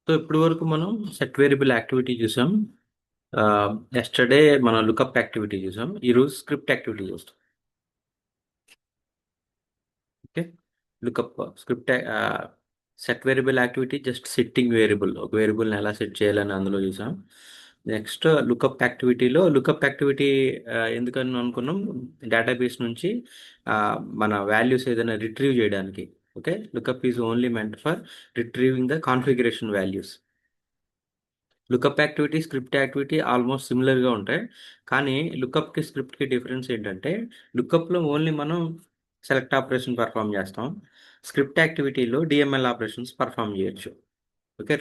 So ఇప్పటి వరకు మనం సెట్ వేరియబుల్ యాక్టివిటీ చూసాం. ఎస్టర్డే మనం లుకప్ యాక్టివిటీ చూసాం. ఈరోజు స్క్రిప్ట్ యాక్టివిటీ చూస్తాం. Okay. Lookup script set variable activity just sitting variable, ఒక వేరియబుల్ని ఎలా సెట్ చేయాలని అందులో చూసాం. నెక్స్ట్ లుకప్ యాక్టివిటీ ఎందుకని అనుకున్నాం, డేటాబేస్ నుంచి ఆ, మన వాల్యూస్ ఏదైనా రిట్రీవ్ చేయడానికి. Okay, lookup is only meant for retrieving the configuration values. Lookup activity script activity almost సిమిలర్గా ఉంటాయి. కానీ లుకప్కి స్క్రిప్ట్కి డిఫరెన్స్ ఏంటంటే, లుకప్లో ఓన్లీ మనం సెలెక్ట్ ఆపరేషన్ పర్ఫామ్ చేస్తాం. స్క్రిప్ట్ యాక్టివిటీలో డిఎంఎల్ ఆపరేషన్స్ పర్ఫామ్ చేయొచ్చు. ఓకే.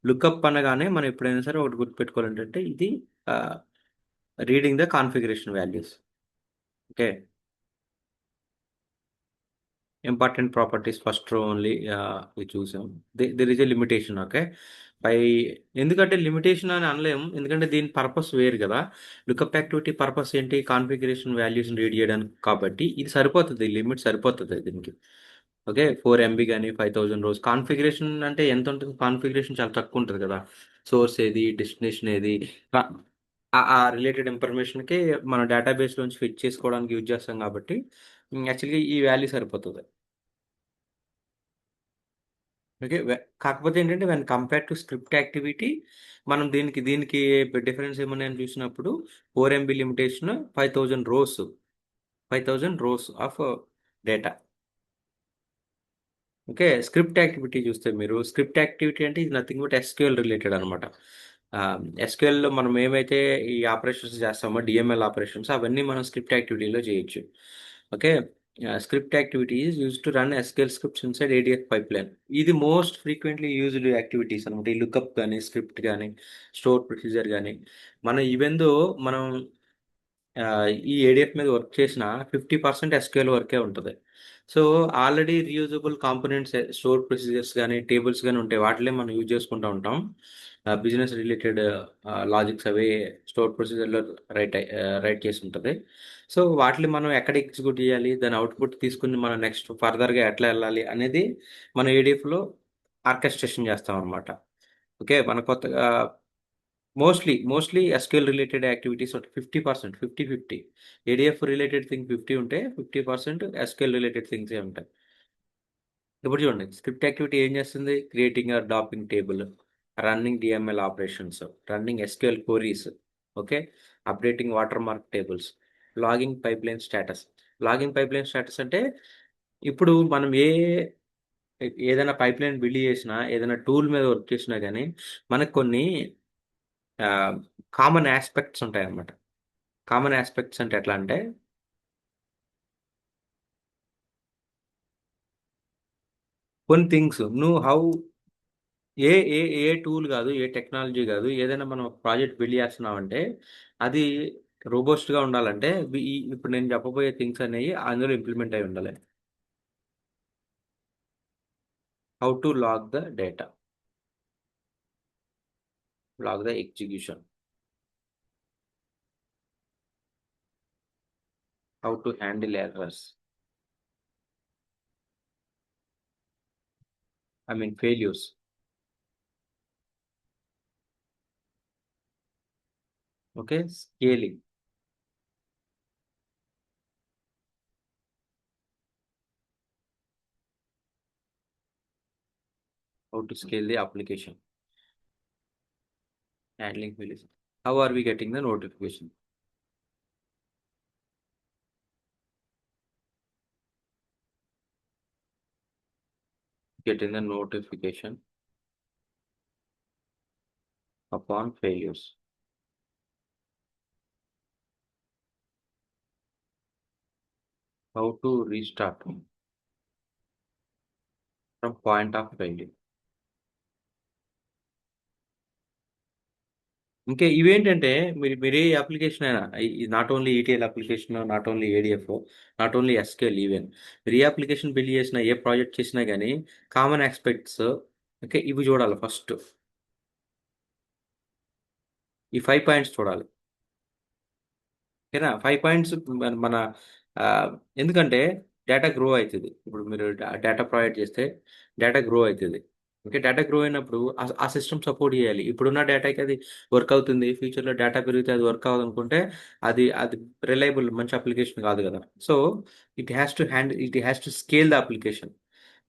లుకప్ అనగానే మనం ఎప్పుడైనా సరే ఒకటి గుర్తుపెట్టుకోవాలంటే ఇది reading the configuration values. Okay. Important properties first row only ఇది చూసాం. There is a limitation. Okay. పై ఎందుకంటే లిమిటేషన్ అని అనలేము, ఎందుకంటే దీని పర్పస్ వేరు కదా. లుకప్ యాక్టివిటీ పర్పస్ ఏంటి, కాన్ఫిగరేషన్ వాల్యూస్ రీడ్ చేయడానికి, కాబట్టి ఇది సరిపోతుంది, లిమిట్ సరిపోతుంది దీనికి. ఓకే. 4 MB కానీ 5000 రోజు కాన్ఫిగరేషన్ అంటే ఎంత ఉంటుంది, కాన్ఫిగరేషన్ చాలా తక్కువ ఉంటుంది కదా. సోర్స్ ఏది, డెస్టినేషన్ ఏది, ఆ రిలేటెడ్ ఇన్ఫర్మేషన్కి మన డేటాబేస్ నుంచి ఫిట్ చేసుకోవడానికి యూజ్ చేస్తాం కాబట్టి యాక్చువల్గా ఈ వాల్యూ సరిపోతుంది. ఓకే. కాకపోతే ఏంటంటే when compare to script activity, మనం దీనికి దీనికి డిఫరెన్స్ ఏమన్నాయని చూసినప్పుడు 4 MB limitation, 5000 rows of data. Okay. Script activity చూస్తే, మీరు స్క్రిప్ట్ యాక్టివిటీ అంటే ఇది నథింగ్ బట్ ఎస్క్యూఎల్ రిలేటెడ్ అనమాట. ఎస్క్యూఎల్లో మనం ఏమైతే ఈ ఆపరేషన్స్ చేస్తామో, డిఎంఎల్ ఆపరేషన్స్, అవన్నీ మనం స్క్రిప్ట్ యాక్టివిటీలో చేయొచ్చు. Okay. Script activity is use to run SQL scripts inside ADF pipeline. ఇది మోస్ట్ ఫ్రీక్వెంట్లీ యూజ్డ్ యాక్టివిటీస్ అనమాట. ఈ లుకప్ కానీ, స్క్రిప్ట్ కానీ, స్టోర్ ప్రొసీజర్ కానీ. మనం ఈవెందో మనం ఆ, ఈ ఏడిఎఫ్ మీద వర్క్ చేసిన 50% ఎస్క్యూఎల్ వర్కే ఉంటుంది. So already reusable components, store procedures కానీ, టేబుల్స్ కానీ ఉంటాయి, వాటిలో మనం యూజ్ చేసుకుంటూ ఉంటాం. బిజినెస్ రిలేటెడ్ లాజిక్స్ అవి స్టోర్ ప్రొసీజర్లో రైట్ చేసి ఉంటుంది. సో వాటిని మనం ఎక్కడ ఎగ్జిక్యూట్ చేయాలి, దాని అవుట్పుట్ తీసుకుని మనం నెక్స్ట్ ఫర్దర్గా ఎట్లా వెళ్ళాలి అనేది మనం ఏడిఎఫ్లో ఆర్కెస్ట్రేషన్ చేస్తాం అనమాట. ఓకే. మన కొత్తగా mostly SQL related activities 50%, 50-50. ADF related thing 50 ఉంటే 50% ఎస్క్యూఎల్ రిలేటెడ్ థింగ్స్ ఉంటాయి. ఇప్పుడు చూడండి, స్క్రిప్ట్ యాక్టివిటీ ఏం చేస్తుంది, creating or dropping table, running DML operations, running SQL queries. Okay. Updating water mark tables, logging pipeline status. Logging pipeline status అంటే ఇప్పుడు మనం ఏదైనా పైప్లైన్ బిల్డ్ చేసినా, ఏదైనా టూల్ మీద వర్క్ చేసినా కానీ మనకు కొన్ని కామన్ ఆస్పెక్ట్స్ ఉంటాయి అన్నమాట. కామన్ ఆస్పెక్ట్స్ అంటే ఎట్లా అంటే, కొన్ని థింగ్స్ నువ్వు ఏ ఏ ఏ టూల్ కాదు, ఏ టెక్నాలజీ కాదు, ఏదైనా మనం ప్రాజెక్ట్ బిల్డ్ చేస్తున్నామంటే అది రోబోస్ట్గా ఉండాలంటే ఇప్పుడు నేను చెప్పబోయే థింగ్స్ అనేవి అందులో ఇంప్లిమెంట్ అయి ఉండాలి. How to log the data, log the execution, how to handle errors, I mean failures. Okay. Scaling, how to scale the application, handling failures, how are we getting the notification, getting the notification upon failures, how to restart from point of failure. ఇంకా ఇవేంటంటే, మీరు ఏ application అయినా, not only ETL application, not only ADF, not only SQL, even మీరు ఏ application build చేసినా, ఏ project చేసినా కానీ common aspects. Okay. ఇవి చూడాలి ఫస్ట్, ఈ 5 పాయింట్స్ చూడాలి. ఓకేనా. 5 పాయింట్స్ మన ఆ, ఎందుకంటే డేటా గ్రో అవుతుంది. ఇప్పుడు మీరు డేటా ప్రొవైడ్ చేస్తే డేటా గ్రో అవుతుంది. ఓకే. డేటా గ్రో అయినప్పుడు ఆ సిస్టమ్ సపోర్ట్ చేయాలి. ఇప్పుడున్న డేటాకి అది వర్క్ అవుతుంది. ఫ్యూచర్‌లో డేటా పెరిగితే అది వర్క్ అవ్వదనుకుంటే అది రిలయబుల్ మంచి అప్లికేషన్ కాదు కదా! So, it has to scale the application.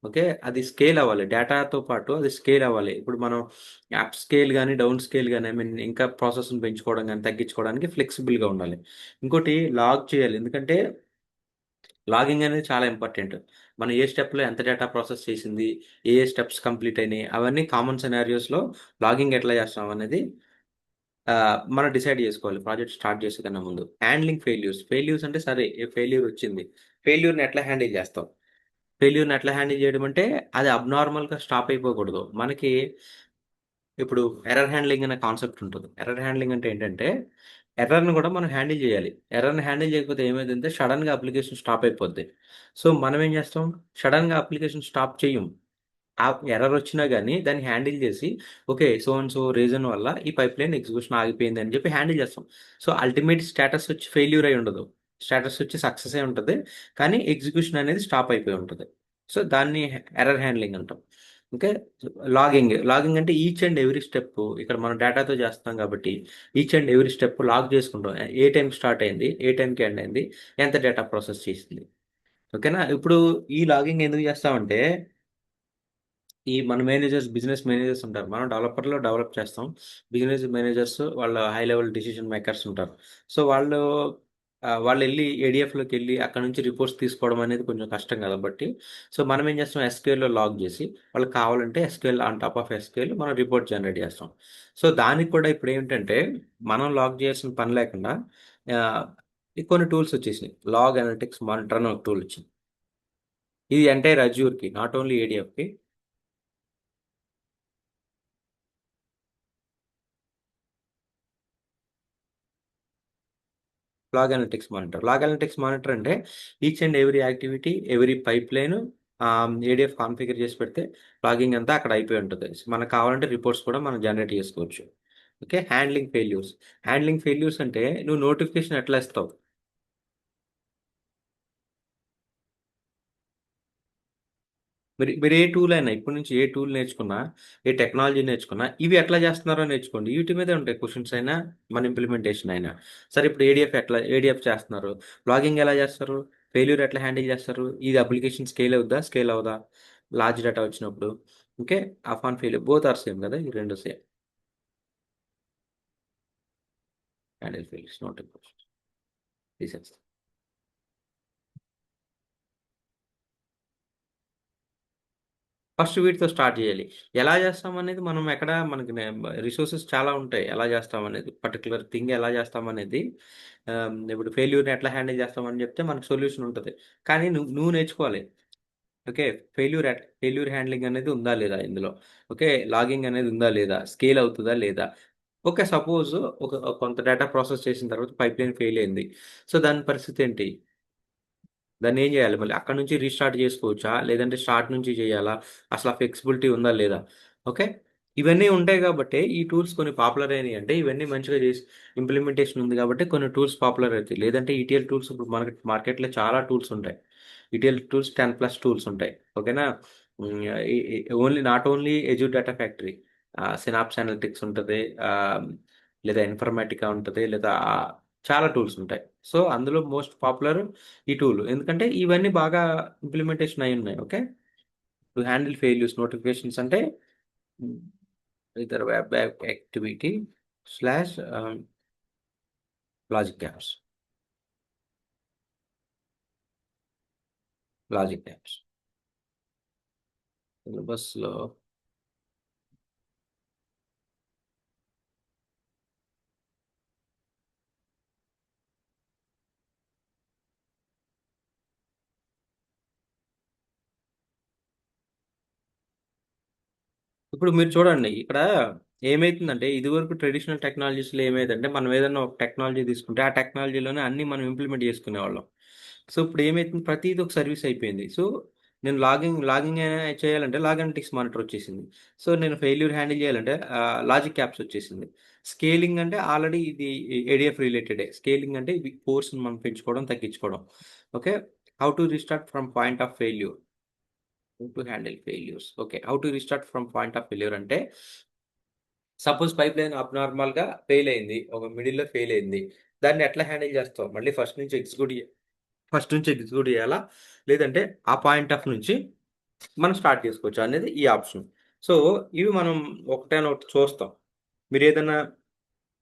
Okay. అది స్కేల్ అవ్వాలి. డేటాతో పాటు అది స్కేల్ అవ్వాలి. ఇప్పుడు మనం అప్ స్కేల్ గాని, డౌన్ స్కేల్ గాని ఇంకా ప్రాసెస్‌ని పెంచుకోవడం గాని, తగ్గించుకోవడానికి ఫ్లెక్సిబుల్‌గా ఉండాలి. ఇంకోటి లాగ్ చేయాలి. ఎందుకంటే లాగింగ్ అనేది చాలా ఇంపార్టెంట్. మనం ఏ స్టెప్‌లో ఎంత డేటా ప్రాసెస్ చేసింది, ఏ స్టెప్స్ కంప్లీట్ అయినాయి, అవన్నీ కామన్ సినారియోస్‌లో లాగింగ్ ఎట్లా చేస్తాం అనేది మనం డిసైడ్ చేసుకోవాలి ప్రాజెక్ట్ స్టార్ట్ చేసే కన్నా ముందు. Handling failures. ఫెయిల్యూర్స్ అంటే సరే ఫెయిల్యూర్ వచ్చింది. ఫెయిల్యూర్‌ని ఎట్లా హ్యాండిల్ చేస్తాం? ఫెయిల్యూర్‌ని ఎట్లా హ్యాండిల్ చేయడం అంటే అది అబ్నార్మల్‌గా స్టాప్ అయిపోకూడదు. మనకి ఇప్పుడు ఎర్రర్ హ్యాండ్లింగ్ అనే కాన్సెప్ట్ ఉంటుంది. ఎర్రర్ హ్యాండ్లింగ్ అంటే ఏంటంటే, ఎర్రర్‌ని కూడా మనం హ్యాండిల్ చేయాలి. ఎర్రర్‌ని హ్యాండిల్ చేయకపోతే ఏమైద్దంటే సడెన్‌గా అప్లికేషన్ స్టాప్ అయిపోద్ది. సో, మనం ఏం చేస్తాం? సడెన్‌గా అప్లికేషన్ స్టాప్ చెయ్యం. ఆ ఎర్రర్ వచ్చినా గాని దాన్ని హ్యాండిల్ చేసి, okay. So and so reason వల్ల ఈ పైప్‌లైన్ ఎగ్జిక్యూషన్ ఆగిపోయింది అని చెప్పి హ్యాండిల్ చేస్తాం. సో, అల్టిమేట్ స్టేటస్ వచ్చి ఫెయిల్యూర్ అయి ఉండదు. స్టేటస్ వచ్చి సక్సెసే ఉంటది. కానీ ఎగ్జిక్యూషన్ అనేది స్టాప్ అయిపోయి ఉంటది. సో, దాన్ని ఎర్రర్ హ్యాండ్లింగ్ అంటాం. ఓకే. లాగింగ్ అంటే ఈచ్ అండ్ ఎవ్రీ స్టెప్ ఇక్కడ మనం డేటాతో చేస్తాం కాబట్టి, each and every step log చేసుకుంటాం. ఏ టైంకి స్టార్ట్ అయింది? ఏ టైంకి ఎండ్ అయింది? ఎంత డేటా ప్రాసెస్ చేసింది? ఓకేనా? ఇప్పుడు ఈ లాగింగ్ ఎందుకు చేస్తామంటే ఈ మన బిజినెస్ మేనేజర్స్ ఉంటారు. మనం డెవలపర్‌లో డెవలప్ చేస్తాం. బిజినెస్ మేనేజర్స్ వాళ్ళ హై లెవెల్ డెసిషన్ మేకర్స్ ఉంటారు. సో, వాళ్ళెళ్లి ఏడీఎఫ్‌లోకెళ్ళి అక్కడి నుంచి రిపోర్ట్స్ తీసుకోవడం అనేది కొంచెం కష్టం కాబట్టి, సో, మనం ఏం చేస్తాం ఎస్‌క్యూఎల్‌లో లాగ్ చేసి, వాళ్ళకి కావాలంటే SQL on top of SQL మనం రిపోర్ట్ జనరేట్ చేస్తాం. సో, దానికి కూడా ఇప్పుడేంటంటే, మనం లాగ్ చేయాల్సిన పని లేకుండా ఆహ్, కొన్ని టూల్స్ వచ్చేసినాయి. లాగ్ అనలిటిక్స్ మానిటర్ అని ఒక టూల్ వచ్చింది. ఇది ఎంటైర్ అజ్యూర్‌కి నాట్ ఓన్లీ ఏడీఎఫ్‌కి. లాగ్ అనలిటిక్స్ మానిటర్ అంటే each and every activity, every pipeline ADF configure చేసి పెడితే లాగింగ్ అంతా అక్కడ అయిపోయి ఉంటది. మనకు కావాలంటే రిపోర్ట్స్ కూడా మనం జనరేట్ చేసుకోవచ్చు. ఓకే. హ్యాండ్లింగ్ ఫెయిల్యూర్స్ అంటే నువ్వు నోటిఫికేషన్ ఎట్లా ఇస్తావు? మీరు ఏ టూల్ అయినా ఇప్పటి నుంచి ఏ టూల్ నేర్చుకున్నా, ఏ టెక్నాలజీ నేర్చుకున్నా, ఇవి ఎట్లా చేస్తున్నారో నేర్చుకోండి. వీటి మీదే ఉంటాయి క్వెషన్స్ అయినా, మన ఇంప్లిమెంటేషన్ అయినా. సరే ఇప్పుడు ఏడీఎఫ్ చేస్తున్నారు. లాగింగ్ ఎలా చేస్తారు? ఫెయిల్యూర్ ఎట్లా హ్యాండిల్ చేస్తారు? ఇది అప్లికేషన్ స్కేల్ అవుద్దా? స్కేల్ అవ్వదా? లార్జ్ డేటా వచ్చినప్పుడు. Okay. Upon failure both are same కదా! ఈ 2 same. Handle failures not important. తీసేస్తా. ఫస్ట్ వీటితో స్టార్ట్ చేయాలి. ఎలా చేస్తామనేది మనం ఎక్కడ మనకి రిసోర్సెస్ చాలా ఉంటాయి. ఎలా చేస్తామనేది పర్టిక్యులర్ థింగ్ ఎలా చేస్తామనేది ఇప్పుడు ఫెయిల్యూర్‌ని ఎట్లా హ్యాండిల్ చేస్తామని చెప్తే మనకు సొల్యూషన్ ఉంటది. కానీ నువ్వు నేర్చుకోవాలి. ఓకే. ఫెయిల్యూర్ హ్యాండ్లింగ్ అనేది ఉందా లేదా ఇందులో? ఓకే. లాగింగ్ అనేది ఉందా లేదా? స్కేల్ అవుతదా లేదా? ఓకే. సపోజ్ ఒక కొంత డేటా ప్రాసెస్ చేసిన తర్వాత పైప్‌లైన్ ఫెయిల్ అయింది. సో, దాని పరిస్థితి ఏంటి? దాన్నేం జేయాలి మళ్ళీ? అక్కడి నుంచి రీస్టార్ట్ జేసుకోవచ్చా? లేదంటే స్టార్ట్ నుంచి జేయాలా? అసల ఫ్లెక్సిబిలిటీ ఉందా? లేదా? ఓకే. ఇవన్నీ ఉంటాయి గాబట్టే ఈ టూల్స్ కొన్ని పాపులర్ అయినాయంటే ఇవన్నీ మంచిగా జేసి ఇంప్లిమెంటేషన్ ఉంది గాబట్టే కొన్ని టూల్స్ పాపులర్ అయితాయి. లేదంటే ఈటీఎల్ టూల్స్ ఇప్పుడు మనకి మార్కెట్‌లో చాలా టూల్స్ ఉంటాయి. ఈటీఎల్ టూల్స్ 10 ప్లస్ టూల్స్ ఉంటాయి. ఓకేనా? హ్మ్. ఈ ఈ not only Azure data factory. Synapse analytics ఉంటది. లేదా ఇన్ఫర్మాటికా ఉంటది. లేదా చాలా టూల్స్ ఉంటాయి. సో, అందులో మోస్ట్ పాపులర్ ఈ టూల్. ఎందుకంటే ఇవన్నీ బాగా ఇంప్లిమెంటేషన్ అయ్యున్నాయి. Okay. To handle failures notifications అంటే హ్మ్. ఇతర web activity slash logic apps. Logic apps. సిలబస్‌లో ఇప్పుడు మీరు చూడండి. ఇక్కడ ఏమైతుందంటే, ఇదివరకు ట్రెడిషనల్ టెక్నాలజీస్‌లో ఏమైందంటే, మనం ఏదన్నా ఒక టెక్నాలజీ తీసుకుంటే, ఆ టెక్నాలజీలోనే అన్నీ మనం ఇంప్లిమెంట్ చేసుకునేవాళ్ళం. సో, ఇప్పుడు ఏమైతుంది ప్రతీది ఒక సర్వీస్ అయిపోయింది. సో, నేను లాగింగ్ చేయాలంటే లాగ్ అనలిటిక్స్ మానిటర్ వచ్చేసింది. సో, నేను ఫెయిల్యూర్ హ్యాండిల్ చేయాలంటే లాజిక్ యాప్స్ వచ్చేసింది. స్కేలింగ్ అంటే ఆల్రెడీ ఇది ఏడీఎఫ్ రిలేటెడే. స్కేలింగ్ అంటే ఇవి ఫోర్స్‌ని మనం పెంచుకోవడం, తగ్గించుకోవడం. Okay. How to restart from point of failure. How to handle failures. Okay. How to restart from point of failure అంటే, సపోజ్ పైప్‌లైన్ అబ్‌నార్మల్‌గా ఫెయిల్ అయింది. ఒక మిడిల్‌లో ఫెయిల్ అయింది. దాన్ని ఎట్లా హ్యాండిల్ చేస్తావు? మళ్ళీ ఫస్ట్ నుంచి ఎగ్జిక్యూట్ చేయాలా? లేదంటే ఆ పాయింట్ ఆఫ్ నుంచి మనం స్టార్ట్ చేసుకోవచ్చా అనేది ఈ ఆప్షన్. సో, ఇవి మనం ఒకటి చూస్తాం. మీరేదన్నా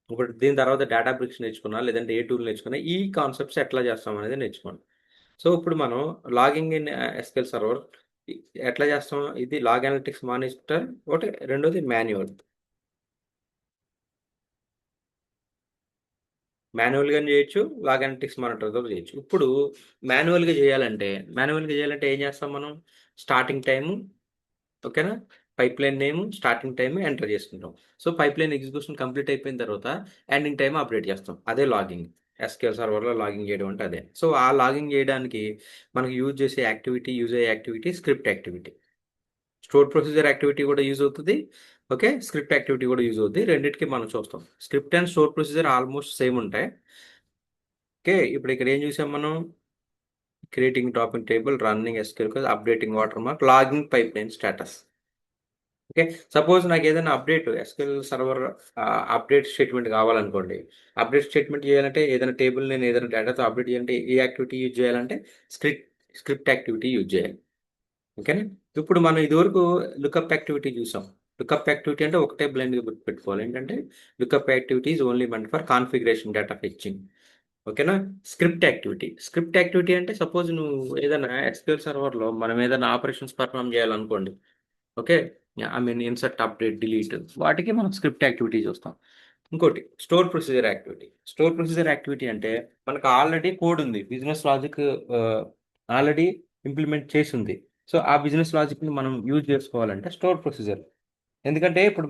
ఇప్పుడు దీని తర్వాత డేటాబ్రిక్స్ నేర్చుకున్నా, లేదంటే ఏ టూల్ నేర్చుకున్నా, ఈ కాన్సెప్ట్స్ ఎట్లా చేస్తాం అనేది నేర్చుకోండి. సో, ఇప్పుడు మనం లాగింగ్ ఇన్ ఎస్‌క్యూఎల్ సర్వర్ ఇ ఎట్లా చేస్తాం? ఇది లాగ్ అనలిటిక్స్ మానిటర్ ఒకటి, రెండోది మాన్యువల్. మాన్యువల్‌గాని చేయొచ్చు, లాగ్ అనలిటిక్స్ మానిటర్‌తో చేయొచ్చు. ఇప్పుడు మాన్యువల్‌గా చేయాలంటే, ఏం చేస్తాం మనం? స్టార్టింగ్ టైము, ఓకేనా? పైప్‌లైన్ నేము, స్టార్టింగ్ టైమ్ ఎంటర్ చేసుకుంటాం. సో, పైప్‌లైన్ ఎగ్జిక్యూషన్ కంప్లీట్ అయిపోయిన తర్వాత ఎండింగ్ టైమ్ అప్డేట్ చేస్తాం. అదే లాగింగ్. ఎస్‌క్యూఎల్ సర్వర్‌లో లాగింగ్ చేయడం అంటే అదే. సో, ఆ లాగింగ్ చేయడానికి మనకు యూజ్ అయ్యే activity script activity. Store procedure activity కూడా యూజ్ అవుతది. ఓకే. స్క్రిప్ట్ యాక్టివిటీ కూడా యూజ్ అవుద్ది. రెండిటికి మనం చూస్తాం. Script and store procedure almost same ఉంటాయి. ఓకే. ఇప్పుడు ఇక్కడ ఏం చూసాం మనం? Creating topping table, running SQL code, updating water mark, logging pipeline status. Okay. Suppose నాకేదైనా update SQL server update statement కావాలనుకోండి. అప్డేట్ స్టేట్‌మెంట్ చేయాలంటే ఏదైనా టేబుల్ నేను ఏదైనా డేటాతో అప్డేట్ చేయాలంటే ఏ యాక్టివిటీ యూజ్ చేయాలంటే స్క్రిప్ట్ స్క్రిప్ట్ యాక్టివిటీ యూజ్ చేయాలి. ఓకేనా? ఇప్పుడు మనం ఇదివరకు లుకప్ యాక్టివిటీ చూసాం. లుకప్ యాక్టివిటీ అంటే ఒకటే బ్లైండ్‌గా గుర్తుపెట్టుకోవాలి. ఏంటంటే lookup activity is only meant for configuration data fetching. ఓకేనా? స్క్రిప్ట్ యాక్టివిటీ అంటే సపోజ్ నువ్వు ఏదైనా ఎస్‌క్యూఎల్ సర్వర్‌లో మనం ఏదైనా ఆపరేషన్స్ పెర్ఫార్మ్ చేయాలనుకోండి. Okay. I mean insert, update, delete వాటికి మనం స్క్రిప్ట్ యాక్టివిటీ చూస్తాం. ఇంకోటి స్టోర్ ప్రొసీజర్ యాక్టివిటీ అంటే మనకు ఆల్రెడీ కోడ్ ఉంది. బిజినెస్ లాజిక్ ఆల్రెడీ ఇంప్లిమెంట్ చేసుంది. సో, ఆ బిజినెస్ లాజిక్‌ని మనం యూజ్ చేసుకోవాలంటే స్టోర్ ప్రొసీజర్. ఎందుకంటే ఇప్పుడు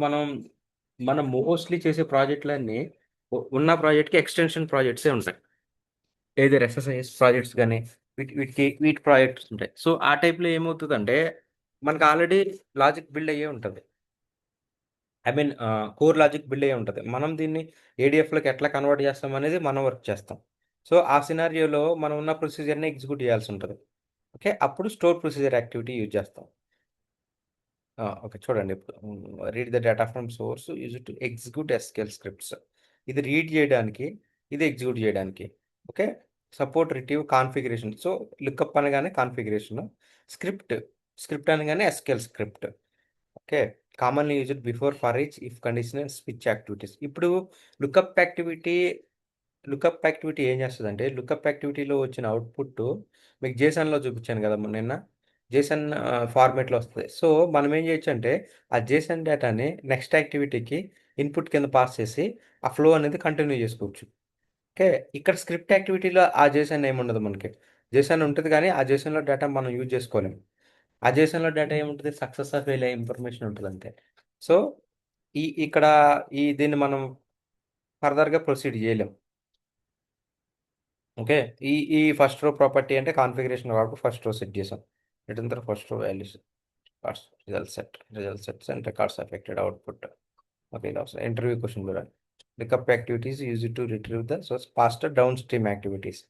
మనం మోస్ట్‌లీ చేసే ప్రాజెక్ట్‌లన్నీ ఉన్న ప్రాజెక్ట్‌కి ఎక్స్‌టెన్షన్ ప్రాజెక్ట్సే ఉంటాయి. ఎయిదర్ ఎస్ఎస్ఐఎస్ ప్రాజెక్ట్స్ గాని, వీటి ప్రాజెక్ట్స్ ఉంటాయి. సో, ఆ టైప్‌లో ఏమవుతదంటే మనకు ఆల్రెడీ లాజిక్ బిల్డ్ అయ్యే ఉంటది. I mean core logic build అయ్యే ఉంటది. మనం దీన్ని ఏడీఎఫ్‌లోకి ఎట్లా కన్వర్ట్ చేస్తాం అనేది మనం వర్క్ చేస్తాం. సో, ఆ సినారియోలో మనం ఉన్న ప్రొసీజర్‌ని ఎగ్జిక్యూట్ చేయాల్సుంటది. ఓకే. అప్పుడు స్టోర్ ప్రొసీజర్ యాక్టివిటీ యూజ్ చేస్తాం. ఓకే. చూడండి ఇప్పుడు read the data from source use to execute SQL scripts. ఇది రీడ్ చేయడానికి, ఇది ఎగ్జిక్యూట్ చేయడానికి. Okay. Support retrieve configuration. So, lookup అనగానే కాన్ఫిగరేషన్. స్క్రిప్ట్, స్క్రిప్ట్ అనగానే SQL script. Okay. Commonly used before for each if conditional switch activities. ఇప్పుడు lookup activity ఏం చేస్తదంటే, lookup యాక్టివిటీలో వచ్చిన output మీకు జేసన్‌లో చూపించాను కదా! నిన్న. జేసన్ ఫార్మాట్‌లో వస్తది. సో, మనం ఏం చేయొచ్చంటే, ఆ జేసన్ డేటాని నెక్స్ట్ యాక్టివిటీకి ఇన్‌పుట్ కింద పాస్ చేసి, ఆ ఫ్లో అనేది కంటిన్యూ చేసుకోవచ్చు. ఓకే. ఇక్కడ స్క్రిప్ట్ యాక్టివిటీలో ఆ జేసన్ ఏముండదు మనకి. జేసన్ ఉంటది గానీ, ఆ జేసన్‌లో డేటా మనం యూజ్ చేసుకోలేం. ఆ జేసన్‌లో డేటా ఏముంటది? సక్సెస్ ఆర్ ఫెయిల్ అయ్యే ఇన్ఫర్మేషన్ ఉంటదంతే. సో, ఇక్కడ దీన్ని మనం ఫర్దర్‌గా ప్రొసీడ్ చేయలేం. ఓకే. ఈ ఫస్ట్ రో ప్రాపర్టీ అంటే కాన్ఫిగరేషన్ కాబట్టి ఫస్ట్ రో సెట్ చేసాం. Return the first row values first result sets and records affected output. Okay. ఇలా వస్తాయి. ఇంటర్వ్యూ క్వెషన్ కూడా. Lookup activities used to retrieve the source past down stream activities.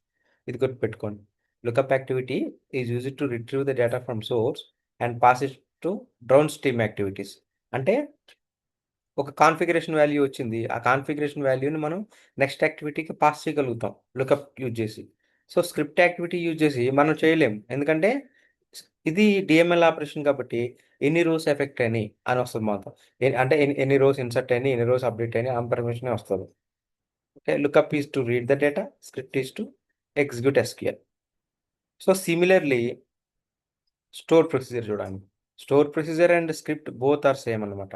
ఇది గుర్తుపెట్టుకోండి. Lookup activity is used to retrieve the data from source and pass it to down stream activities. అంటే ఒక configuration value వచ్చింది. ఆ configuration వాల్యూని మనం next యాక్టివిటీకి pass చేయగలుగుతాం lookup use చేసి. సో, స్క్రిప్ట్ యాక్టివిటీ యూజ్ చేసి మనం చేయలేం. ఎందుకంటే ఇది డీఎంఎల్ ఆపరేషన్ కాబట్టి ఎన్ని రోస్ ఎఫెక్ట్ అయినాయి అని వస్తది మాతో. అంటే ఎన్ని రోస్ ఇన్సర్ట్ అయినాయి, ఎన్ని రోస్ అప్డేట్ అయినాయి ఆ ఇన్ఫర్మేషనే వస్తది. Okay. Lookup is to read the data, script is to execute SQL. So, similarly store procedure చూడండి. Store procedure and script both are same అన్నమాట.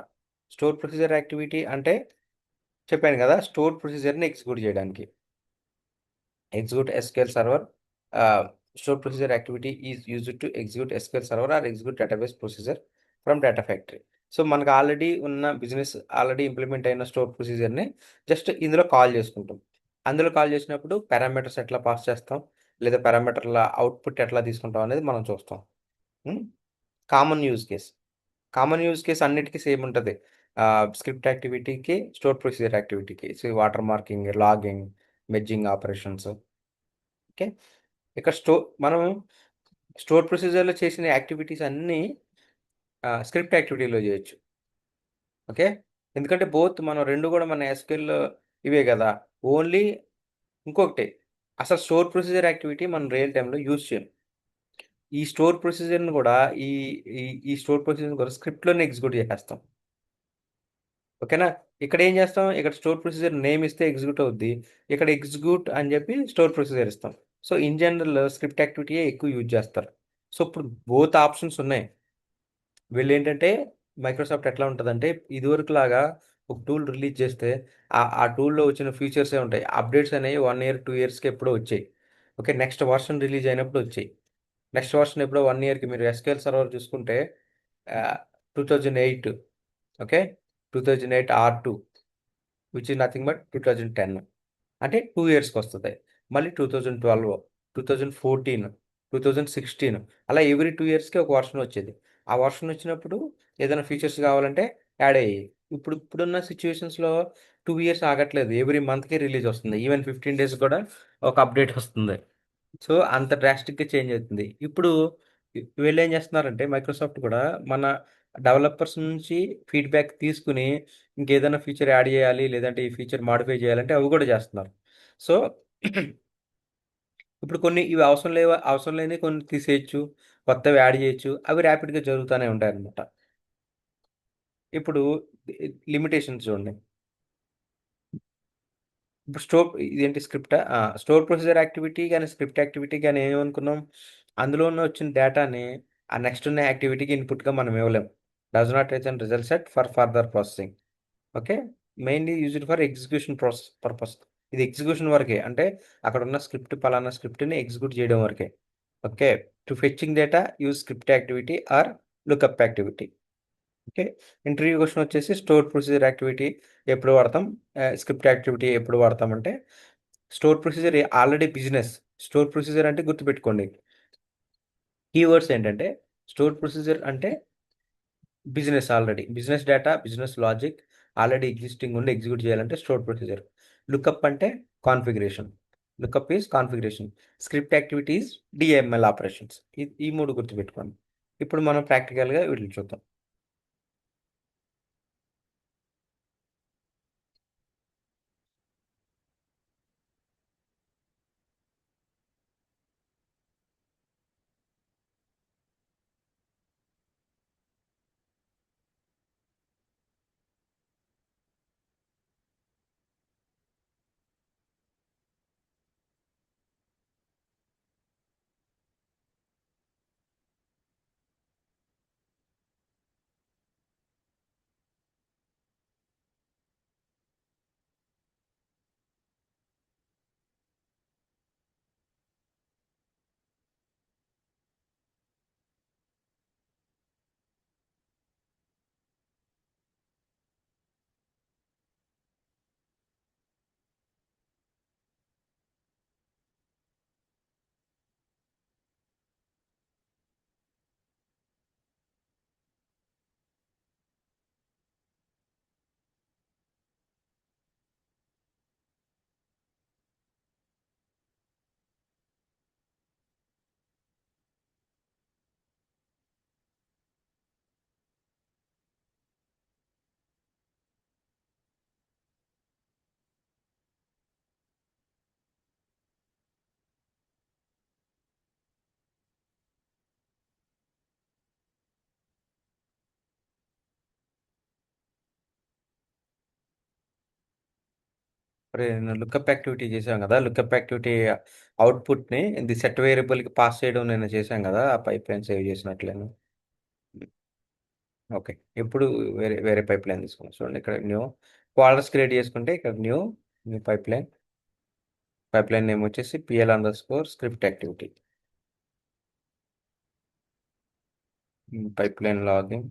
స్టోర్ ప్రొసీజర్ యాక్టివిటీ అంటే చెప్పాను కదా! స్టోర్ ప్రొసీజర్‌ని ఎగ్జిక్యూట్ చేయడానికి. Execute SQL server ah, store procedure activity is used to execute SQL server or execute database procedure from data factory. So, మనకు already ఉన్న business already implement అయిన store ప్రొసీజర్‌ని just ఇందులో కాల్ చేసుకుంటాం. అందులో కాల్ చేసినప్పుడు పారామీటర్స్ ఎట్లా పాస్ చేస్తాం, లేదా పారామీటర్ల అవుట్‌పుట్ ఎట్లా తీసుకుంటాం అనేది మనం చూస్తాం. హ్మ్. Common use case. Common use case అన్నిటికి సేమ్ ఉంటది. స్క్రిప్ట్ యాక్టివిటీకి, స్టోర్ ప్రొసీజర్ యాక్టివిటీకి. So, water marking, logging, merging operations. Okay. ఇక్కడ మనం స్టోర్ ప్రొసీజర్లో చేసిన యాక్టివిటీస్ అన్నీ స్క్రిప్ట్ యాక్టివిటీలో చేయొచ్చు. ఓకే, ఎందుకంటే బోత్ మనం రెండు కూడా మన ఎస్క్యూఎల్ ఇవే కదా. ఓన్లీ ఇంకొకటి, అసలు స్టోర్ ప్రొసీజర్ యాక్టివిటీ మనం రియల్ టైంలో యూజ్ చేయం. ఈ స్టోర్ ప్రొసీజర్ని కూడా ఈ ఈ ఈ స్టోర్ ప్రొసీజర్ కూడా స్క్రిప్ట్లోనే ఎగ్జిక్యూట్ చేసేస్తాం. ఓకేనా, ఇక్కడ ఏం చేస్తాం, ఇక్కడ స్టోర్ ప్రొసీజర్ నేమ్ ఇస్తే ఎగ్జిక్యూట్ అవుద్ది, ఇక్కడ ఎగ్జిక్యూట్ అని చెప్పి స్టోర్ ప్రొసీజర్ ఇస్తాం. సో ఇన్ జనరల్ స్క్రిప్ట్ యాక్టివిటీయే ఎక్కువ యూజ్ చేస్తారు. సో ఇప్పుడు బోత్ ఆప్షన్స్ ఉన్నాయి. వీళ్ళు ఏంటంటే మైక్రోసాఫ్ట్ ఎట్లా ఉంటుందంటే, ఇదివరకు లాగా ఒక టూల్ రిలీజ్ చేస్తే ఆ టూల్లో వచ్చిన ఫీచర్సే ఉంటాయి. అప్డేట్స్ అనేవి 1 ఇయర్ 2 ఇయర్స్కి ఎప్పుడో వచ్చాయి. ఓకే, నెక్స్ట్ వర్షన్ రిలీజ్ అయినప్పుడు వచ్చాయి. నెక్స్ట్ వర్షన్ ఎప్పుడో 1 ఇయర్కి. మీరు ఎస్క్యూఎల్ సర్వర్ చూసుకుంటే 2008, okay, 2008 R2 which is nothing but 2010, అంటే 2 ఇయర్స్కి వస్తుంది. మళ్ళీ 2012, 2014, 2016, అలా ఎవ్రీ 2 ఇయర్స్కి ఒక వర్షన్ వచ్చేది. ఆ వర్షన్ వచ్చినప్పుడు ఏదైనా ఫీచర్స్ కావాలంటే యాడ్ అయ్యాయి. ఇప్పుడున్న సిచ్యువేషన్స్లో 2 ఇయర్స్ ఆగట్లేదు, ఎవ్రీ మంత్కి రిలీజ్ వస్తుంది. ఈవెన్ 15 డేస్ కూడా ఒక అప్డేట్ వస్తుంది. సో అంత డ్రాస్టిక్గా చేంజ్ అవుతుంది. ఇప్పుడు వీళ్ళు ఏం చేస్తున్నారంటే మైక్రోసాఫ్ట్ కూడా మన డెవలపర్స్ నుంచి ఫీడ్బ్యాక్ తీసుకుని ఇంకేదైనా ఫీచర్ యాడ్ చేయాలి, లేదంటే ఈ ఫీచర్ మాడిఫై చేయాలంటే అవి కూడా చేస్తున్నారు. సో ఇప్పుడు కొన్ని ఇవి అవసరం లేవు, అవసరం లేని కొన్ని తీసేయచ్చు, కొత్తవి యాడ్ చేయొచ్చు. అవి ర్యాపిడ్గా జరుగుతూనే ఉంటాయి అన్నమాట. ఇప్పుడు లిమిటేషన్స్ చూడండి. ఇప్పుడు ఇదేంటి స్క్రిప్ట్, స్టోర్ ప్రొసీజర్ యాక్టివిటీ కానీ స్క్రిప్ట్ యాక్టివిటీ కానీ ఏమనుకున్నాం, అందులో ఉన్న వచ్చిన డేటాని ఆ నెక్స్ట్ ఉన్న యాక్టివిటీకి ఇన్పుట్గా మనం ఇవ్వలేం. Does not return result set for further processing. Okay, mainly used for execution process purpose. ఇది ఎగ్జిక్యూషన్ వరకే, అంటే అక్కడ ఉన్న స్క్రిప్ట్ పలానా స్క్రిప్ట్ని ఎగ్జిక్యూట్ చేయడం వరకే. Okay, to fetching data use script activity are lookup activity. Okay, interview question వచ్చేసి store procedure activity ఎప్పుడు వాడతాం, స్క్రిప్ట్ యాక్టివిటీ ఎప్పుడు వాడతాం అంటే, store procedure already business. Store procedure అంటే గుర్తుపెట్టుకోండి, కీవర్డ్స్ ఏంటంటే స్టోర్ ప్రొసీజర్ అంటే business, already business data, business logic already existing ఉండి ఎగ్జిక్యూట్ చేయాలంటే స్టోర్ ప్రొసీజర్. లుకప్ అంటే configuration, lookup is configuration. Script activities DML operations. ఈ మూడు గుర్తుపెట్టుకోండి. ఇప్పుడు మనం ప్రాక్టికల్గా వీటిని చూద్దాం. మరి లుకప్ యాక్టివిటీ చేసాం కదా, లుకప్ యాక్టివిటీ అవుట్పుట్ని ఇది సెట్ వేరియబుల్కి పాస్ చేయడం నేను చేశాం కదా, ఆ పైప్ లైన్ సేవ్ చేసినట్లేను. ఓకే, ఇప్పుడు వేరే వేరే పైప్ లైన్ తీసుకున్నాం. చూడండి, ఇక్కడ న్యూ ఫోల్డర్స్ క్రియేట్ చేసుకుంటే ఇక్కడ new new pipeline name వచ్చేసి PL_స్క్రిప్ట్ activity. Pipeline login.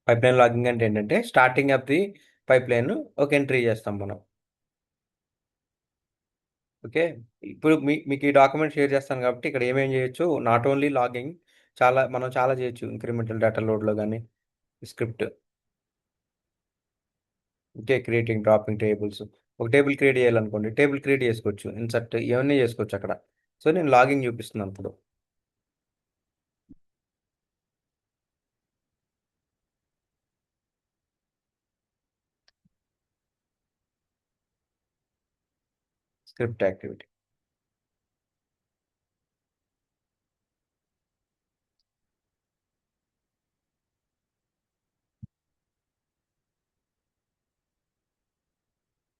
Pipeline logging అంటే ఏంటంటే starting of the pipeline ఒక ఎంట్రీ చేస్తాం మనం. ఓకే, ఇప్పుడు మీకు ఈ డాక్యుమెంట్ షేర్ చేస్తాను కాబట్టి ఇక్కడ ఏమేం చేయొచ్చు, నాట్ ఓన్లీ లాగింగ్, మనం చాలా చేయొచ్చు. ఇంక్రిమెంటల్ డేటా లోడ్లో కానీ script. Okay. Creating, dropping tables. ఒక టేబుల్ క్రియేట్ చేయాలనుకోండి. టేబుల్ క్రియేట్ చేసుకోవచ్చు. ఇన్సర్ట్ ఇవన్నీ చేసుకోవచ్చు అక్కడ. సో, నేను లాగిన్ చూపిస్తున్నాను ఇప్పుడు. Script activity.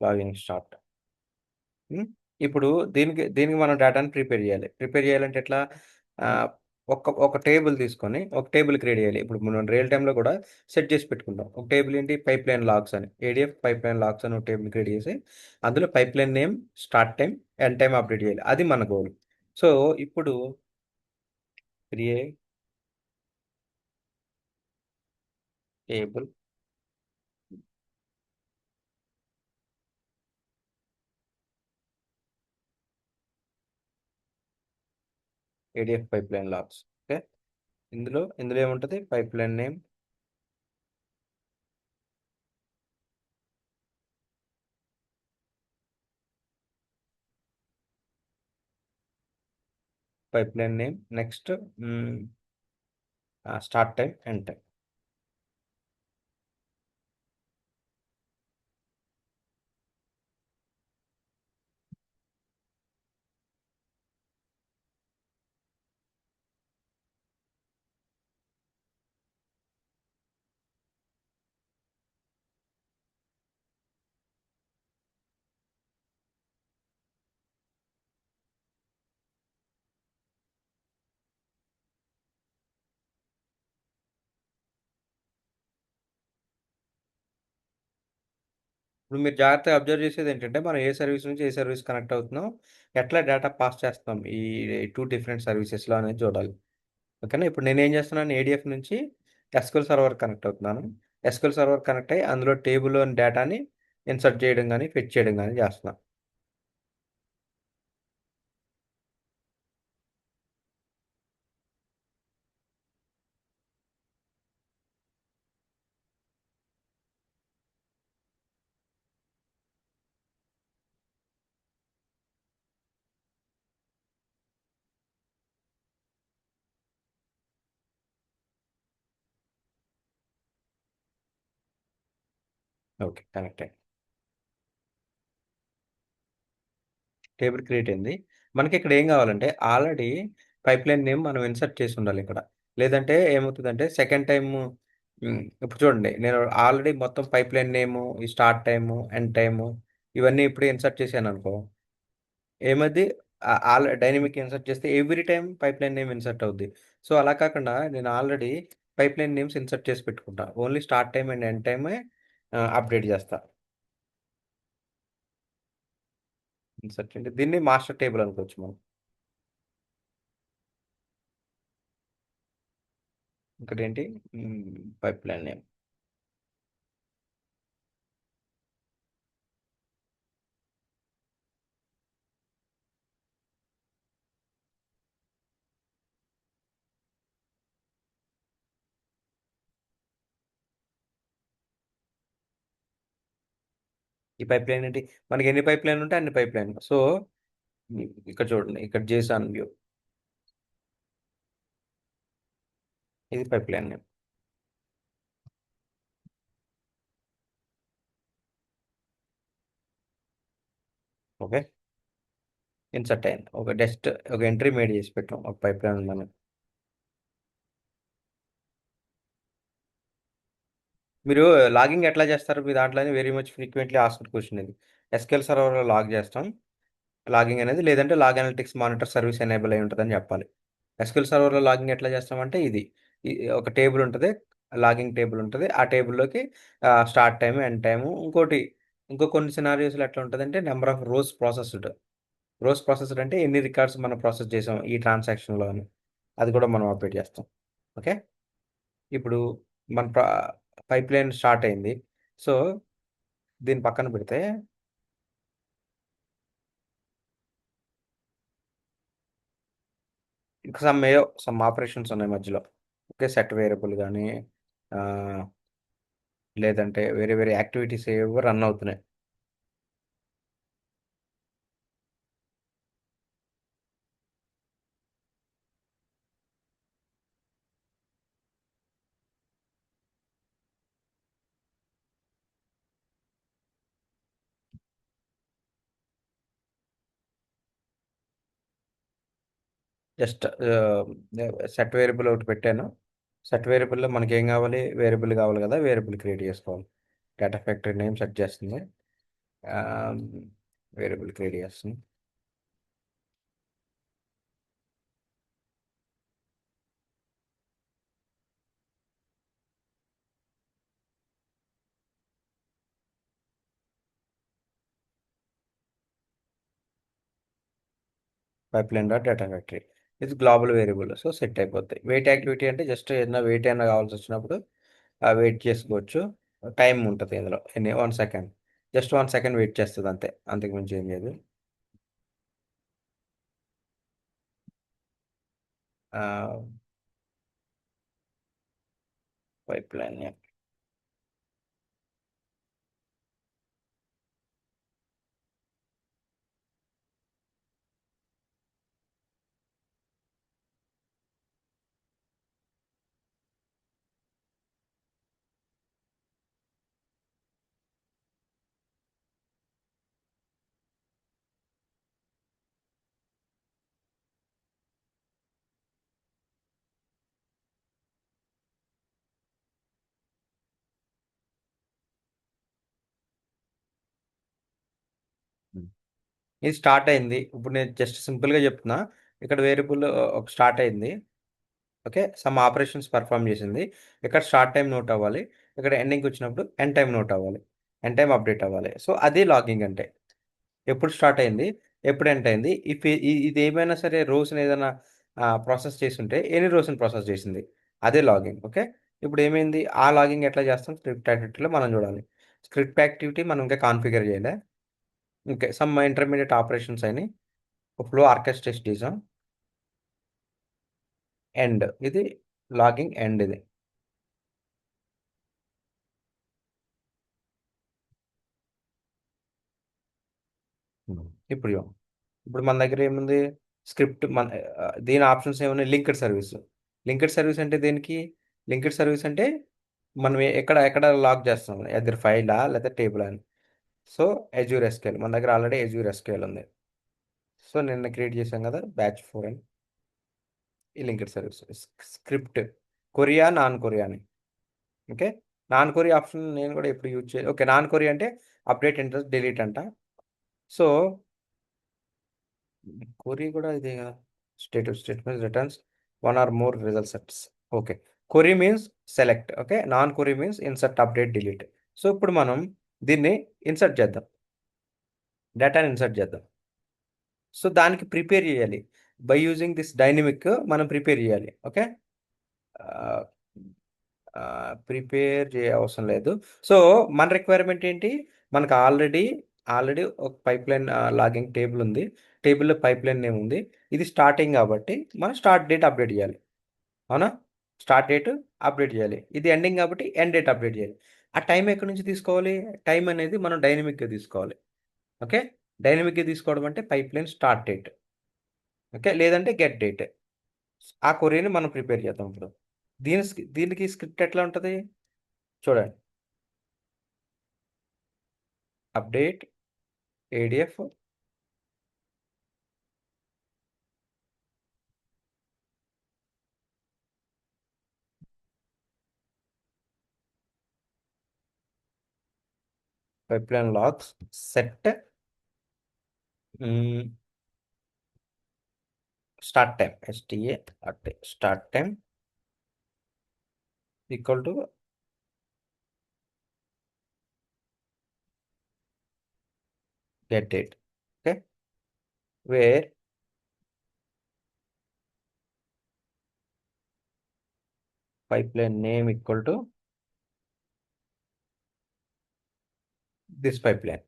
Login start. హ్మ్. ఇప్పుడు దీనికి మనం డేటాని ప్రిపేర్ చేయాలి. ప్రిపేర్ చేయాలంటే ఎట్లా? ఆహ్, ఒక టేబుల్ తీసుకొని, ఒక టేబుల్ క్రియేట్ చేయాలి. ఇప్పుడు మనం రియల్ టైమ్‌లో కూడా సెట్ చేసి పెట్టుకుంటాం. ఒక టేబుల్ ఏంటి? పైప్‌లైన్ లాగ్స్ అని. ఏడీఎఫ్ పైప్‌లైన్ లాగ్స్ అని ఒక టేబుల్ క్రియేట్ చేసి, అందులో pipeline name, start time, end time update చేయాలి. అది మన గోల్. సో, ఇప్పుడు create table ADF pipeline logs. Okay. ఇందులో ఏముంటది? Pipeline name, pipeline name, next start time, end time. ఇప్పుడు మీరు జాగ్రత్తగా అబ్జర్వ్ చేసేదేంటంటే, మనం ఏ సర్వీస్ నుంచి ఏ సర్వీస్ కనెక్ట్ అవుతున్నాం, ఎట్లా డేటా పాస్ చేస్తున్నాం ఈ 2 డిఫరెంట్ సర్వీసెస్‌లో అనేది చూడాలి. ఓకేనా? ఇప్పుడు నేనేం చేస్తున్నాను, ఏడీఎఫ్ నుంచి ఎస్‌క్యూఎల్ సర్వర్ కనెక్ట్ అవుతున్నాను. ఎస్‌క్యూఎల్ సర్వర్ కనెక్ట్ అయ్యి అందులో టేబుల్‌లోని డేటాని ఇన్సర్ట్ చేయడం గాని, ఫెచ్ చేయడం గాని చేస్తున్నా. ఓకే. కనెక్ట్ అయ్యింది. టేబుల్ క్రియేట్ అయింది. మనకిక్కడ ఏం కావాలంటే, ఆల్రెడీ పైప్‌లైన్ నేమ్ మనం ఇన్సర్ట్ చేసి ఉండాలిక్కడ. లేదంటే ఏమవుతదంటే సెకండ్ టైము ఇప్పుడు చూడండి. నేను ఆల్రెడీ మొత్తం పైప్‌లైన్ నేము, ఈ స్టార్ట్ టైము, ఎండ్ టైము ఇవన్నీ ఇప్పుడే ఇన్సర్ట్ చేశాననుకో, ఏమైద్ది? డైనమిక్ ఇన్సర్ట్ చేస్తే every time pipeline name insert అవుద్ది. సో, అలా కాకుండా నేను ఆల్రెడీ పైప్‌లైన్ నేమ్స్ ఇన్సర్ట్ చేసి పెట్టుకుంటా. Only start time and end టైమే అప్డేట్ చేస్తా. ఇన్సర్ట్ అంటే దీన్ని మాస్టర్ టేబుల్ అనుకోవచ్చు మనం. ఇంకోటేంటి? Pipeline name. ఈ పైప్‌లైన్ ఏంటి? మనకి ఎన్ని పైప్‌లైన్‌లు ఉంటే అన్ని పైప్‌లైన్‌లు. సో, ఇక్కడ చూడండి. ఇక్కడ జేసాన్ వ్యూ. ఇది పైప్‌లైన్ నేమ్. ఓకే. ఇన్సర్ట్ అయింది. ఒక ఎంట్రీ మేడ్ చేసి పెట్టాం. ఒక పైప్‌లైన్ ఉందని. మీరు లాగింగ్ ఎట్లా చేస్తారు? మీ దాంట్లోనే very much frequently asked question ఇది. ఎస్‌క్యూఎల్ సర్వర్‌లో లాగ్ చేస్తాం. లాగింగ్ అనేది లేదంటే log analytics monitor service enable అయ్యి ఉంటదని చెప్పాలి. ఎస్‌క్యూఎల్ సర్వర్‌లో లాగింగ్ ఎట్లా చేస్తామంటే ఇది. ఒక టేబుల్ ఉంటది. లాగింగ్ టేబుల్ ఉంటది. ఆ టేబుల్‌లోకి స్టార్ట్ టైమ్, ఎండ్ టైమ్ ఇంకో కొన్ని సినారియోస్‌లో ఎట్లా ఉంటదంటే number of rows processed. Rows processed అంటే ఎన్ని రికార్డ్స్ మనం ప్రాసెస్ చేసాం ఈ ట్రాన్సాక్షన్‌లో అని. అది కూడా మనం అప్డేట్ చేస్తాం. ఓకే. ఇప్పుడు మన పైప్‌లైన్ స్టార్ట్ అయింది. సో, దీన్ని పక్కన పెడితే ఇంకా సమ్ ఆపరేషన్స్ ఉన్నాయి మధ్యలో. ఓకే. సెట్ వేరియబుల్ గాని, ఆహ్, లేదంటే వేరే వేరే యాక్టివిటీస్ ఏవో రన్ అవుతున్నాయి. జస్ట్ సెట్ వేరియబుల్ ఒకటి పెట్టాను. సెట్ వేరియబుల్లో మనకి ఏం కావాలి, వేరియబుల్ కావాలి కదా, వేరియబుల్ క్రియేట్ చేసుకోవాలి. డేటా ఫ్యాక్టరీ నేమ్ సెట్ చేస్తుంది, వేరియబుల్ క్రియేట్ చేస్తుంది. పైప్లైన్ డాట్ డేటా ఫ్యాక్టరీ, ఇది గ్లోబల్ వేరియబుల్, సో సెట్ అయిపోతాయి. వెయిట్ యాక్టివిటీ అంటే జస్ట్ ఏదైనా వెయిట్ అయినా కావాల్సి వచ్చినప్పుడు వెయిట్ చేసుకోవచ్చు. టైం ఉంటుంది ఇందులో, 1 సెకండ్, జస్ట్ 1 సెకండ్ వెయిట్ చేస్తుంది అంతే, అంతకు మించి ఏం లేదు. పైప్లైన్ ఇది స్టార్ట్ అయింది. ఇప్పుడు నేను జస్ట్ సింపుల్గా చెప్తున్నా. ఇక్కడ వేరియబుల్ ఒక స్టార్ట్ అయింది. ఓకే, సమ్ ఆపరేషన్స్ పర్ఫామ్ చేసింది. ఇక్కడ స్టార్ట్ టైం నోట్ అవ్వాలి, ఇక్కడ ఎండింగ్ వచ్చినప్పుడు ఎండ్ టైం నోట్ అవ్వాలి, ఎండ్ టైం అప్డేట్ అవ్వాలి. సో అది లాగింగ్ అంటే, ఎప్పుడు స్టార్ట్ అయింది, ఎప్పుడు ఎండ్ అయింది. ఇఫ్ ఇది ఏమైనా సరే రోస్ని ఏదైనా ప్రాసెస్ చేస్తుంటే ఎన్ని రోస్ని ప్రాసెస్ చేసింది, అదే లాగింగ్. ఓకే, ఇప్పుడు ఏమైంది, ఆ లాగింగ్ ఎట్లా చేస్తాం, స్క్రిప్ట్ యాక్టివిటీలో మనం చూడాలి. స్క్రిప్ట్ యాక్టివిటీ మనం ఇంకా కాన్ఫిగర్ చేయలే. ఓకే, సమ్ ఇంటర్మీడియట్ ఆపరేషన్స్ అయినాయి. ఫ్లో ఆర్కెస్ట్రేషన్ డిజైన్ ఎండ్, ఇది లాగింగ్ ఎండ్ ఇది. ఇప్పుడు ఇప్పుడు మన దగ్గర ఏముంది, స్క్రిప్ట్ మన దీని ఆప్షన్స్ ఏమున్నాయి, లింక్డ్ సర్వీస్. లింక్డ్ సర్వీస్ అంటే దేనికి, లింక్డ్ సర్వీస్ అంటే మనం ఎక్కడ ఎక్కడ లాక్ చేస్తాం, ఎదర్ ఫైలా లేదా టేబుల్ అని. సో ఎజ్యూర్ ఎస్కేఎల్ మన దగ్గర ఆల్రెడీ ఎజ్యూర్ ఎస్కేఎల్ ఉంది. సో నిన్న క్రియేట్ చేశాం కదా బ్యాచ్ 4 అని, ఈ linked service script Korea non Korea అని. ఓకే, నాన్ కొరియా ఆప్షన్ నేను కూడా ఎప్పుడు యూజ్ చేయాలి. ఓకే, నాన్ కొరియా అంటే అప్డేట్ ఇంట్రెస్ట్ డిలీట్ అంట. సో కొరీ కూడా ఇదే కదా, statement returns one or more result sets. Okay, కొరీ means select. Okay, non కొరీ means insert update delete. So ఇప్పుడు మనం దీన్ని ఇన్సర్ట్ చేద్దాం, డేటాని ఇన్సర్ట్ చేద్దాం. సో దానికి ప్రిపేర్ చేయాలి, బై యూజింగ్ దిస్ డైనమిక్ మనం ప్రిపేర్ చేయాలి. ఓకే, ప్రిపేర్ చేయ అవసరం లేదు. సో మన రిక్వైర్మెంట్ ఏంటి, మనకు ఆల్రెడీ ఆల్రెడీ ఒక పైప్లైన్ లాగింగ్ టేబుల్ ఉంది, టేబుల్లో పైప్లైన్ నేమ్ ఉంది. ఇది స్టార్టింగ్ కాబట్టి మనం స్టార్ట్ డేట్ అప్డేట్ చేయాలి, అవునా. స్టార్ట్ డేట్ అప్డేట్ చేయాలి, ఇది ఎండింగ్ కాబట్టి ఎండ్ డేట్ అప్డేట్ చేయాలి. ఆ టైం ఎక్కడి నుంచి తీసుకోవాలి, టైం అనేది మనం డైనమిక్గా తీసుకోవాలి. ఓకే, డైనమిక్గా తీసుకోవడం అంటే పైప్లైన్ స్టార్ట్ డేట్, ఓకే, లేదంటే గెట్ డేట్. ఆ కొరీని మనం ప్రిపేర్ చేద్దాం ఇప్పుడు. దీనికి స్క్రిప్ట్ ఎట్లా ఉంటుంది చూడండి, update ADF pipeline logs set start time, STA start time equal to get date. Okay, where pipeline name equal to this pipeline.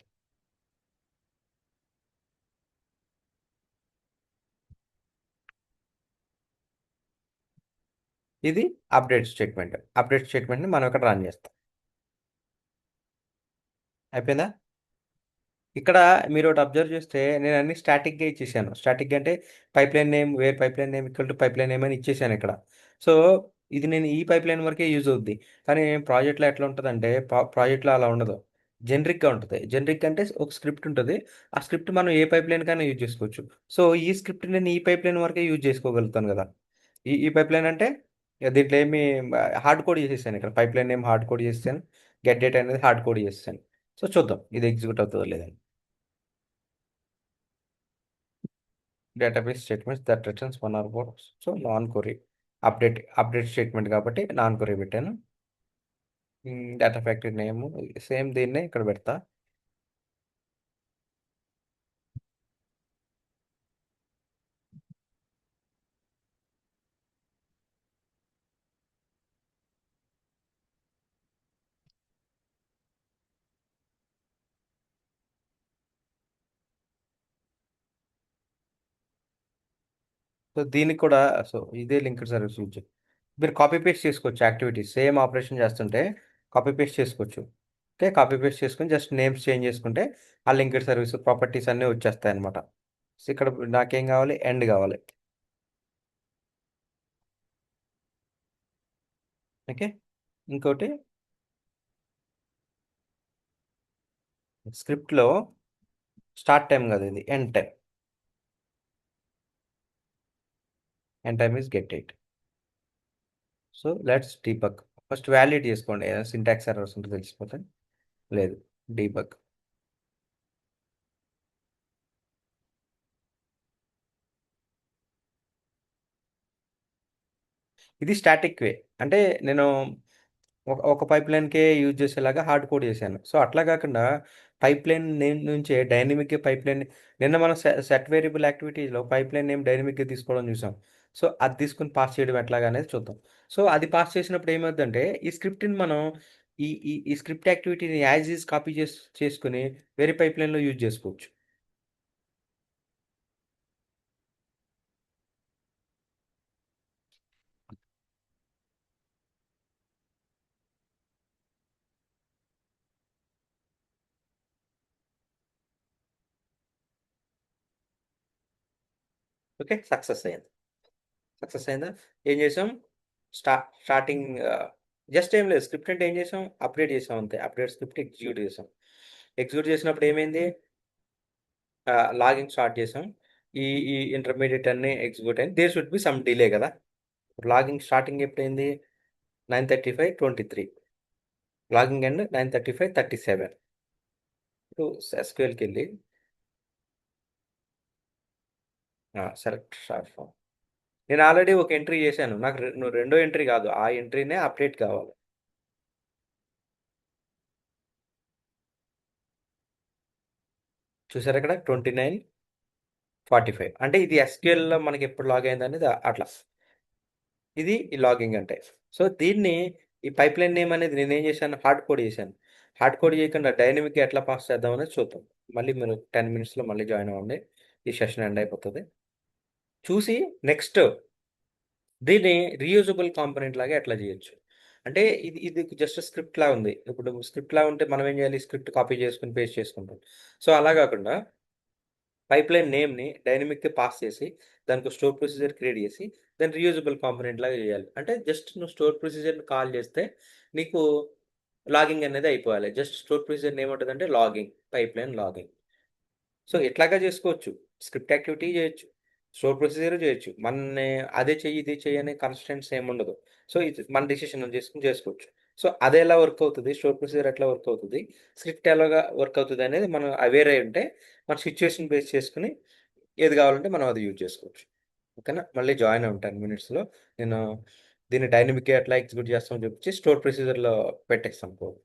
ఇది అప్డేట్ స్టేట్మెంట్. అప్డేట్ స్టేట్మెంట్ని మనం ఇక్కడ రన్ చేస్తాం. అయిపోయిందా? ఇక్కడ మీరు ఒకటి అబ్జర్వ్ చేస్తే నేను అన్ని స్టాటిక్గా ఇచ్చేసాను. స్టాటిక్ అంటే pipeline name wear pipeline name equal to pipeline name అని ఇచ్చేసాను ఇక్కడ. సో ఇది నేను ఈ పైప్లైన్ వరకే యూజ్ అవుద్ది. కానీ ప్రాజెక్ట్లో ఎట్లా ఉంటుందంటే ప్రాజెక్ట్లో అలా ఉండదు. జనరిక్గా ఉంటుంది. జనరిక్ అంటే ఒక స్క్రిప్ట్ ఉంటుంది. ఆ స్క్రిప్ట్ మనం ఏ పైప్లైన్ కైనా యూజ్ చేసుకోవచ్చు. సో ఈ స్క్రిప్ట్ నేను ఈ పైప్లైన్ వరకే యూజ్ చేసుకోగలుగుతాను కదా. ఈ పైప్లైన్ అంటే ఇక దీంట్లో ఏమి హార్డ్ కోడ్ చేసేసాను. ఇక్కడ పైప్లైన్ నేమ్ హార్డ్ కోడ్ చేసాను. గెట్ డేట్ అనేది హార్డ్ కోడ్ చేసేసాను. సో చూద్దాం ఇది ఎగ్జిక్యూట్ అవుతుందో లేదని. Database statements that returns one or more. So non కొరీ update statement కాబట్టి నాన్ కొరీ పెట్టాను. డేటా ఫ్యాక్టరీ నేమ్ సేమ్ దీన్నే ఇక్కడ పెడతా. సో దీనికి కూడా సో ఇదే లింక్డ్ సర్వీస్ యూజ్ మీరు కాపీ పేస్ట్ చేసుకోవచ్చు. యాక్టివిటీస్ సేమ్ ఆపరేషన్ చేస్తుంటే కాపీ పేస్ట్ చేసుకోవచ్చు. ఓకే, కాపీ పేస్ట్ చేసుకుని జస్ట్ నేమ్స్ చేంజ్ చేసుకుంటే ఆ లింక్డ్ సర్వీస్ ప్రాపర్టీస్ అన్నీ వచ్చేస్తాయి అనమాట. సో ఇక్కడ నాకేం కావాలి, ఎండ్ కావాలి. ఓకే, ఇంకోటి స్క్రిప్ట్లో స్టార్ట్ టైం కదా, ఇది end time. End time is get eight. So let's debug. First validate చేసుకోండి, ఏదైనా సింటాక్స్ ఎర్రర్స్ ఉంటే తెలిసిపోతే. లేదు, డీబగ్. ఇది స్టాటిక్ వే. అంటే నేను ఒక పైప్ లైన్కే యూజ్ చేసేలాగా హార్డ్ కోడ్ చేశాను. సో అట్లా కాకుండా పైప్ లైన్ నేమ్ నుంచే డైనమిక్గా పైప్ లైన్ నిన్న మనం సెట్ వేరియబుల్ యాక్టివిటీలో పైప్ లైన్ నేమ్ డైనమిక్గా తీసుకోవడం చూసాం. సో అది తీసుకుని పాస్ చేయడం ఎట్లాగా అనేది చూద్దాం. సో అది పాస్ చేసినప్పుడు ఏమవుతుందంటే ఈ స్క్రిప్ట్ని మనం ఈ స్క్రిప్ట్ యాక్టివిటీని యాజ్ ఈజ్ కాపీ చేసుకుని వేరే పైప్ లైన్లో యూజ్ చేసుకోవచ్చు. ఓకే, సక్సెస్ అయిందా? ఏం చేసాం? స్టార్టింగ్ జస్ట్ ఏం లేదు, స్క్రిప్ట్ అంటే ఏం చేసాం, అప్డేట్ చేసాం అంతే. అప్డేట్ స్క్రిప్ట్ ఎగ్జిక్యూట్ చేసాం. ఎగ్జిక్యూట్ చేసినప్పుడు ఏమైంది, లాగింగ్ స్టార్ట్ చేసాం. ఈ ఈ ఇంటర్మీడియట్ అన్ని ఎగ్జిక్యూట్ అయింది. There should be some delay కదా. లాగింగ్ స్టార్టింగ్ ఎప్పుడైంది, 9:35:23. Logging end 9:35:37. ఇప్పుడు ఎస్క్యూఎల్కి వెళ్ళి సెలెక్ట్ షార్ట్ ఫామ్. నేను ఆల్రెడీ ఒక ఎంట్రీ చేశాను, నాకు రెండో ఎంట్రీ కాదు, ఆ ఎంట్రీనే అప్డేట్ కావాలి. చూసారు ఇక్కడ 29:45. అంటే ఇది ఎస్క్యూఎల్లో మనకి ఎప్పుడు లాగ్ అయింది అనేది అట్లా. ఇది ఈ లాగింగ్ అంటే. సో దీన్ని ఈ పైప్లైన్ నేమ్ అనేది నేనేం చేశాను, హార్డ్ కోడ్ చేశాను. హార్డ్ కోడ్ చేయకుండా డైనమిక్గా ఎట్లా పాస్ చేద్దాం అనేది చూద్దాం. మళ్ళీ మీరు 10 మినిట్స్లో మళ్ళీ జాయిన్ అవ్వండి. ఈ సెషన్ ఎండ్ అయిపోతుంది. చూసి నెక్స్ట్ దీన్ని రీయూజబుల్ కాంపోనెంట్ లాగా ఎట్లా చేయొచ్చు. అంటే ఇది జస్ట్ స్క్రిప్ట్ లా ఉంది. ఇప్పుడు స్క్రిప్ట్ లా ఉంటే మనం ఏం చేయాలి, స్క్రిప్ట్ కాపీ చేసుకుని పేస్ట్ చేసుకుంటాం. సో అలా కాకుండా పైప్లైన్ నేమ్ని డైనమిక్గా పాస్ చేసి దానికి స్టోర్ ప్రొసీజర్ క్రియేట్ చేసి దాన్ని రీయూజబుల్ కాంపోనెంట్ లాగా చేయాలి. అంటే జస్ట్ నువ్వు స్టోర్ ప్రొసీజర్ని కాల్ చేస్తే నీకు లాగింగ్ అనేది అయిపోవాలి. జస్ట్ స్టోర్ ప్రొసీజర్ ఏముంటుందంటే లాగింగ్, పైప్లైన్ లాగింగ్. సో ఇట్లాగా చేసుకోవచ్చు. స్క్రిప్ట్ యాక్టివిటీ చేయొచ్చు, స్టోర్ ప్రొసీజర్ చేయొచ్చు. మన అదే చెయ్యి ఇది చెయ్యి అనే కన్స్టెంట్స్ ఏమి ఉండదు. సో ఇది మన డిసిషన్ చేసుకుని చేసుకోవచ్చు. సో అది ఎలా వర్క్ అవుతుంది, స్టోర్ ప్రొసీజర్ ఎట్లా వర్క్ అవుతుంది, స్క్రిప్ట్ ఎలాగా వర్క్ అవుతుంది అనేది మనం అవేర్ అయి ఉంటే మన సిచ్యువేషన్ బేస్ చేసుకుని ఏది కావాలంటే మనం అది యూజ్ చేసుకోవచ్చు. ఓకేనా, మళ్ళీ జాయిన్ అవ్వండి 10 మినిట్స్లో. నేను దీన్ని డైనమిక్గా ఎట్లా ఎగ్జిక్యూట్ చేస్తామని చెప్పి స్టోర్ ప్రొసీజర్లో పెట్టేస్తాను కోడ్.